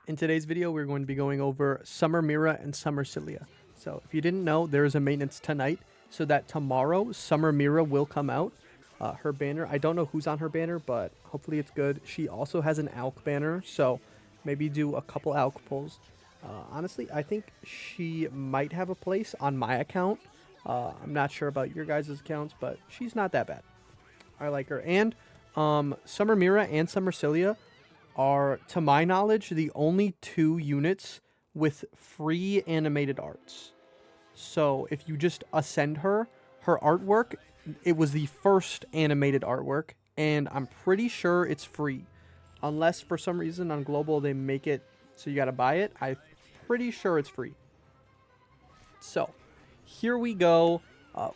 In today's video, we're going to be going over Summer Mira and Summer Celia. So if you didn't know, there is a maintenance tonight, so that tomorrow Summer Mira will come out. Her banner, I don't know who's on her banner, but hopefully it's good. She also has an ALK banner, so maybe do a couple ALK pulls. Honestly, I think she might have a place on my account. I'm not sure about your guys' accounts, but she's not that bad. I like her. And Summer Mira and Summer Celia are, to my knowledge, the only two units with free animated arts. So if you just ascend her, her artwork, it was the first animated artwork, and I'm pretty sure it's free. Unless for some reason on Global they make it so you gotta buy it. I'm pretty sure it's free. So here we go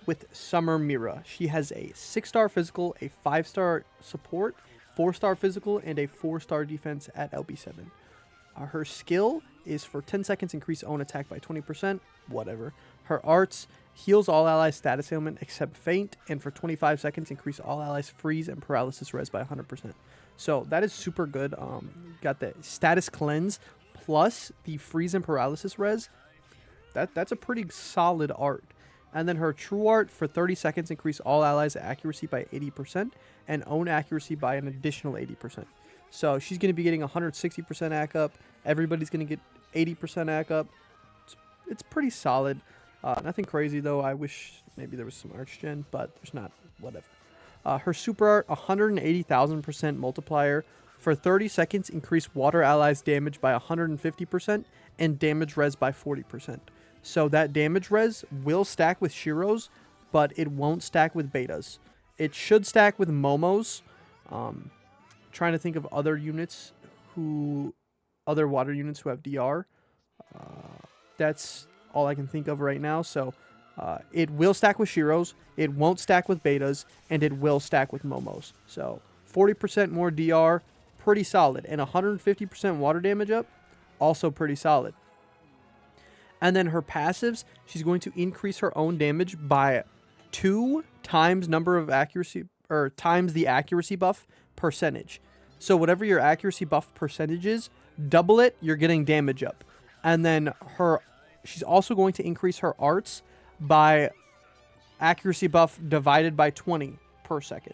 with Summer Mira. She has a 6-star physical, a 5-star support, 4-star physical, and a 4-star defense at LB7. Her skill is for 10 seconds, increase own attack by 20%, whatever. Her arts, heals all allies status ailment except faint, and for 25 seconds, increase all allies freeze and paralysis res by 100%. So that is super good. Got the status cleanse plus the freeze and paralysis res. That's a pretty solid art. And then her true art for 30 seconds, increase all allies accuracy by 80% and own accuracy by an additional 80%. So she's going to be getting 160% ACK up. Everybody's going to get 80% ACK up. It's pretty solid. Nothing crazy though. I wish maybe there was some Archgen, but there's not. Whatever. Her super art, 180,000% multiplier. For 30 seconds, increase water allies damage by 150% and damage res by 40%. So that damage res will stack with Shiros, but it won't stack with betas. It should stack with Momos. Trying to think of other units other water units who have DR. That's all I can think of right now. So it will stack with Shiros, it won't stack with betas, and it will stack with Momos. So 40% more DR, pretty solid. And 150% water damage up, also pretty solid. And then her passives, she's going to increase her own damage by 2 times number of accuracy, or times the accuracy buff percentage. So whatever your accuracy buff percentage is, double it, you're getting damage up. And then she's also going to increase her arts by accuracy buff divided by 20 per second.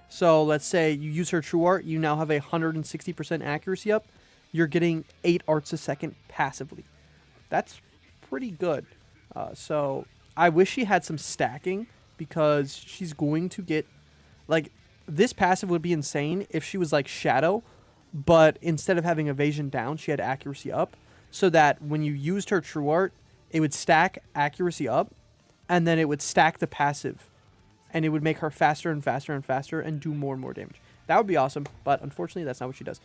So let's say you use her true art, you now have a 160% accuracy up, you're getting 8 arts a second passively. That's pretty good. So I wish she had some stacking, because she's going to get, like, this passive would be insane if she was like Shadow, but instead of having evasion down, she had accuracy up, so that when you used her true art, it would stack accuracy up, and then it would stack the passive, and it would make her faster and faster and faster and do more and more damage. That would be awesome, but unfortunately that's not what she does.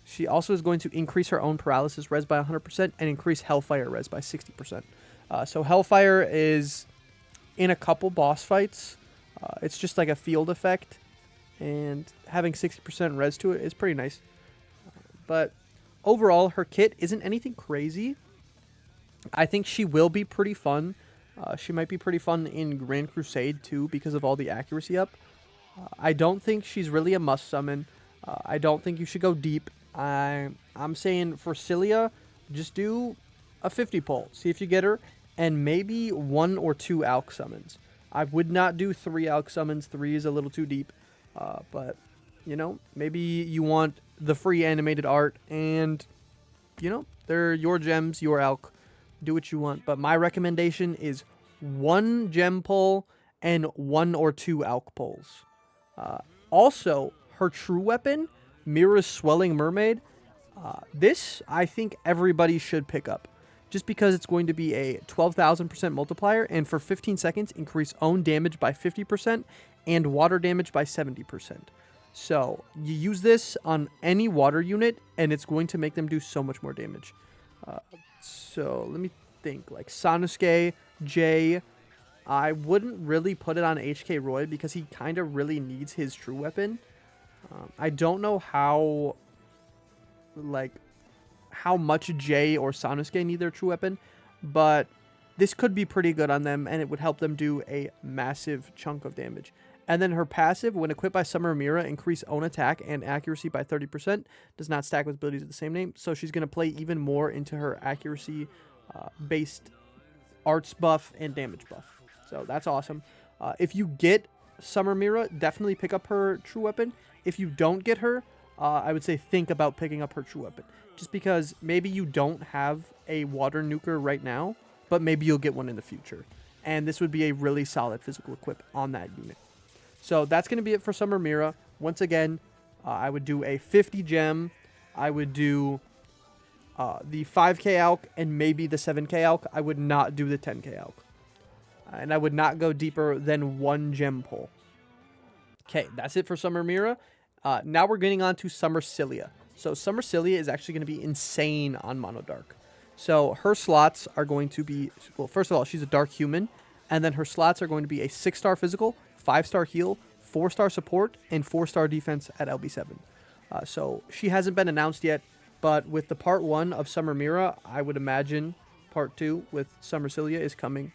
She also is going to increase her own paralysis res by 100% and increase Hellfire res by 60%. So Hellfire is in a couple boss fights. It's just like a field effect, and having 60% res to it is pretty nice. But overall, her kit isn't anything crazy. I think she will be pretty fun. She might be pretty fun in Grand Crusade too, because of all the accuracy up. I don't think she's really a must summon. I don't think you should go deep. I'm saying for Celia, just do a 50 pull. See if you get her, and maybe 1 or 2 ALK summons. I would not do 3 ALK summons. 3 is a little too deep. But, you know, maybe you want the free animated art, and, you know, they're your gems, your ALK. Do what you want. But my recommendation is 1 gem pull and 1 or 2 ALK pulls. Also, her true weapon, Mira's Swelling Mermaid, this I think everybody should pick up, just because it's going to be a 12,000% multiplier, and for 15 seconds increase own damage by 50% and water damage by 70%. So you use this on any water unit, and it's going to make them do so much more damage. So let me think, like Sanosuke, Jay, I wouldn't really put it on HK Roy, because he kind of really needs his true weapon. I don't know how much Jay or Sanosuke need their true weapon, but this could be pretty good on them, and it would help them do a massive chunk of damage. And then her passive, when equipped by Summer Mira, increase own attack and accuracy by 30%. Does not stack with abilities of the same name. So she's going to play even more into her accuracy based arts buff and damage buff. So that's awesome. If you get Summer Mira, definitely pick up her true weapon. If you don't get her, I would say think about picking up her true weapon. Just because maybe you don't have a water nuker right now, but maybe you'll get one in the future. And this would be a really solid physical equip on that unit. So that's going to be it for Summer Mira. Once again, I would do a 50 gem. I would do the 5k alk and maybe the 7k alk. I would not do the 10k alk. And I would not go deeper than 1 gem pull. Okay, that's it for Summer Mira. Now we're getting on to Summer Celia. So Summer Celia is actually going to be insane on Mono Dark. So her slots are going to be, well, first of all, she's a dark human. And then her slots are going to be a 6-star physical, 5-star heal, 4-star support, and 4-star defense at LB7. So she hasn't been announced yet, but with the part 1 of Summer Mira, I would imagine part 2 with Summer Celia is coming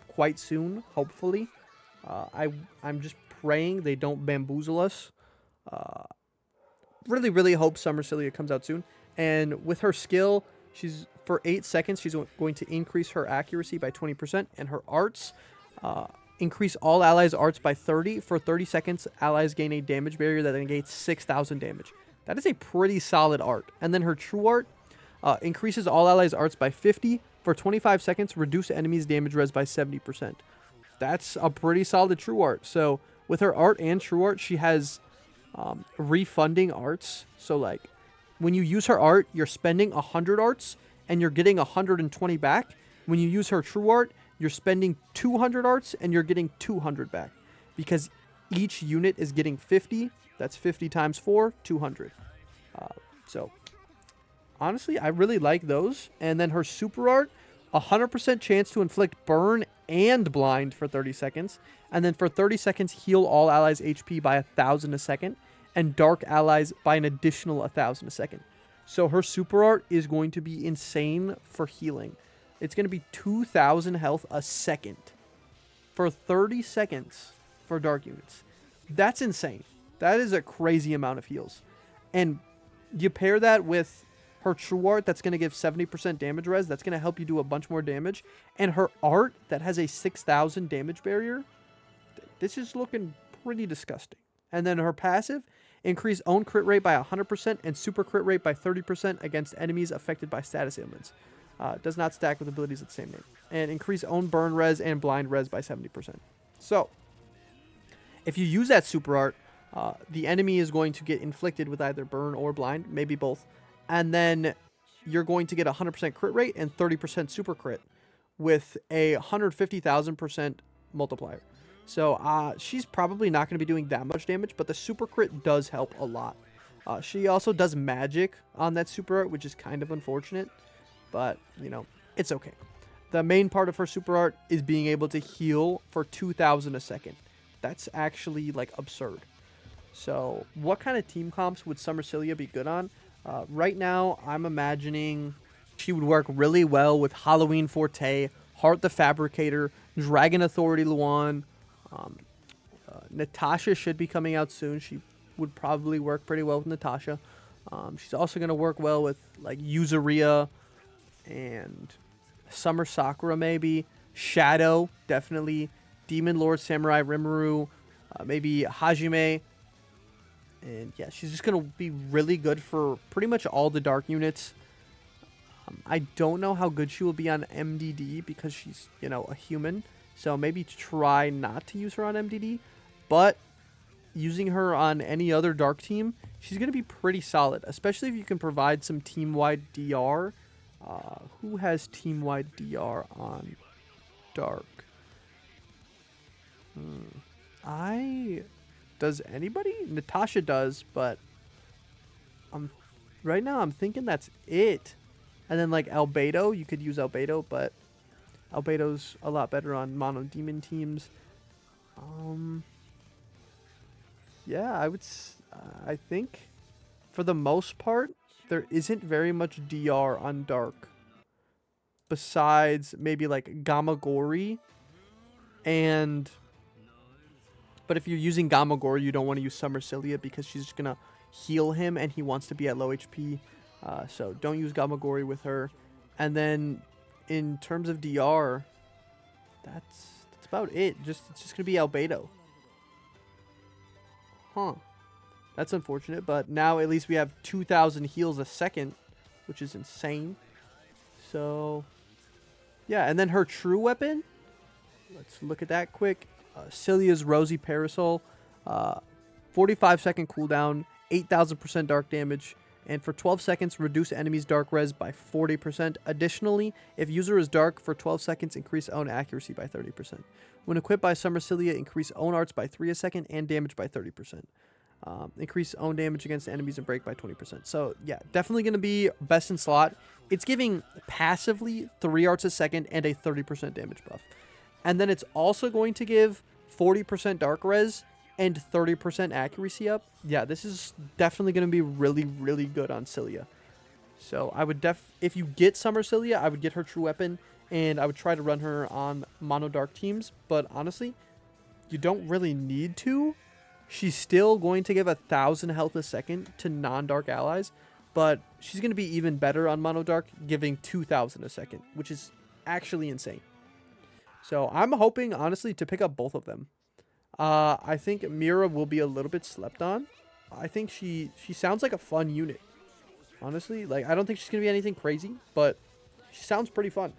quite soon, hopefully. I'm just praying they don't bamboozle us. Really, really hope Summer Celia comes out soon. And with her skill, she's for 8 seconds, she's going to increase her accuracy by 20%, and her arts increase all allies' arts by 30. For 30 seconds, allies gain a damage barrier that negates 6,000 damage. That is a pretty solid art. And then her true art increases all allies' arts by 50. For 25 seconds, reduce enemies' damage res by 70%. That's a pretty solid true art. So with her art and true art, she has refunding arts. So like when you use her art, you're spending 100 arts and you're getting 120 back. When you use her true art, you're spending 200 arts and you're getting 200 back, because each unit is getting 50. That's 50 times 4, 200. So honestly, I really like those. And then her super art, 100% chance to inflict burn and blind for 30 seconds. And then for 30 seconds, heal all allies HP by 1,000 a second, and dark allies by an additional 1,000 a second. So her super art is going to be insane for healing. It's going to be 2,000 health a second for 30 seconds for dark units. That's insane. That is a crazy amount of heals. And you pair that with her true art that's going to give 70% damage res. That's going to help you do a bunch more damage. And her art that has a 6,000 damage barrier. This is looking pretty disgusting. And then her passive, increase own crit rate by 100% and super crit rate by 30% against enemies affected by status ailments. Does not stack with abilities of the same name. And increase own burn res and blind res by 70%. So, if you use that super art, the enemy is going to get inflicted with either burn or blind, maybe both. And then you're going to get 100% crit rate and 30% super crit with a 150,000% multiplier. So she's probably not going to be doing that much damage, but the super crit does help a lot. She also does magic on that super art, which is kind of unfortunate, but, you know, it's okay. The main part of her super art is being able to heal for 2,000 a second. That's actually, like, absurd. So what kind of team comps would Summer Celia be good on? Right now, I'm imagining she would work really well with Halloween Forte, Heart the Fabricator, Dragon Authority Luan. Natasha should be coming out soon. She would probably work pretty well with Natasha. She's also going to work well with like Yuzuria and Summer Sakura maybe. Shadow, definitely. Demon Lord Samurai Rimuru. Maybe Hajime. And yeah, she's just going to be really good for pretty much all the dark units. I don't know how good she will be on MDD because she's, you know, a human. So maybe try not to use her on MDD. But using her on any other dark team, she's going to be pretty solid. Especially if you can provide some team-wide DR. Who has team-wide DR on dark? Does anybody? Natasha does, but right now I'm thinking that's it. And then like Albedo, you could use Albedo, but Albedo's a lot better on mono demon teams. Yeah, I think for the most part there isn't very much DR on dark. Besides maybe like Gamagori and But if you're using Gamagori, you don't want to use Summer Celia because she's just going to heal him and he wants to be at low HP. So don't use Gamagori with her. And then in terms of DR, that's about it. It's just going to be Albedo. Huh. That's unfortunate, but now at least we have 2,000 heals a second, which is insane. So, yeah, and then her true weapon. Let's look at that quick. Celia's Rosy Parasol. 45-second cooldown, 8,000% dark damage, and for 12 seconds, reduce enemies' dark res by 40%. Additionally, if user is dark for 12 seconds, increase own accuracy by 30%. When equipped by Summer Celia, increase own arts by 3 a second and damage by 30%. Increase own damage against enemies and break by 20%. So, yeah, definitely going to be best in slot. It's giving passively 3 arts a second and a 30% damage buff. And then it's also going to give 40% dark res and 30% accuracy up. Yeah, this is definitely going to be really, really good on Celia. So I would if you get Summer Celia, I would get her true weapon, and I would try to run her on mono dark teams. But honestly, you don't really need to. She's still going to give 1,000 health a second to non-dark allies, but she's going to be even better on mono dark, giving 2,000 a second, which is actually insane. So I'm hoping, honestly, to pick up both of them. I think Mira will be a little bit slept on. I think she sounds like a fun unit. Honestly, like, I don't think she's going to be anything crazy, but she sounds pretty fun.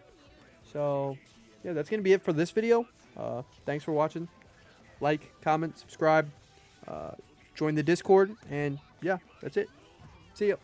So, yeah, that's going to be it for this video. Thanks for watching. Like, comment, subscribe, join the Discord, and yeah, that's it. See ya.